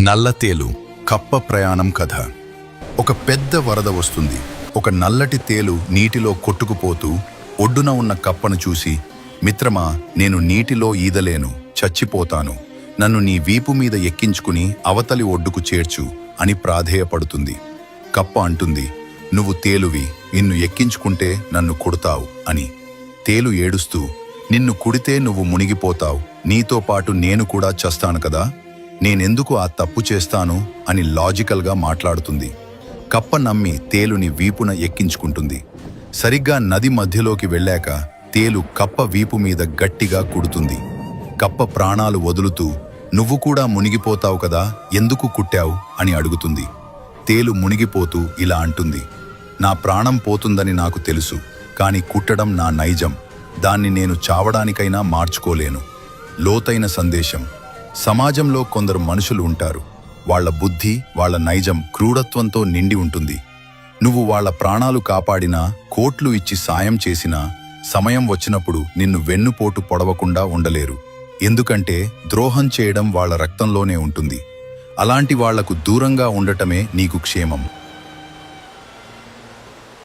నల్లతేలు కప్ప ప్రయాణం కథ. ఒక పెద్ద వరద వస్తుంది. ఒక నల్లటి తేలు నీటిలో కొట్టుకుపోతూ ఒడ్డున ఉన్న కప్పను చూసి, మిత్రమా, నేను నీటిలో ఈదలేను, చచ్చిపోతాను, నన్ను నీ వీపు మీద ఎక్కించుకుని అవతలి ఒడ్డుకు చేర్చు అని ప్రాధేయపడుతుంది. కప్ప అంటుంది, నువ్వు తేలువి, నిన్ను ఎక్కించుకుంటే నన్ను కొడతావు అని. తేలు ఏడుస్తూ, నిన్ను కుడితే నువ్వు మునిగిపోతావు, నీతో పాటు నేను కూడా చస్తాను కదా, నేనెందుకు ఆ తప్పు చేస్తాను అని లాజికల్గా మాట్లాడుతుంది. కప్ప నమ్మి తేలుని వీపున ఎక్కించుకుంటుంది. సరిగ్గా నది మధ్యలోకి వెళ్ళాక తేలు కప్ప వీపు మీద గట్టిగా కుడుతుంది. కప్ప ప్రాణాలు వదులుతూ, నువ్వు కూడా మునిగిపోతావు కదా, ఎందుకు కుట్టావు అని అడుగుతుంది. తేలు మునిగిపోతూ ఇలా అంటుంది, నా ప్రాణం పోతుందని నాకు తెలుసు, కాని కుట్టడం నా నైజం, దాన్ని నేను చావడానికైనా మార్చుకోలేను. లోతైన సందేశం. సమాజంలో కొందరు మనుషులు ఉంటారు. వాళ్ల బుద్ధి, వాళ్ల నైజం క్రూరత్వంతో నిండి ఉంటుంది. నువ్వు వాళ్ల ప్రాణాలు కాపాడినా, కోట్లు ఇచ్చి సాయం చేసినా, సమయం వచ్చినప్పుడు నిన్ను వెన్నుపోటు పొడవకుండా ఉండలేరు. ఎందుకంటే ద్రోహం చేయడం వాళ్ల రక్తంలోనే ఉంటుంది. అలాంటి వాళ్లకు దూరంగా ఉండటమే నీకు క్షేమం.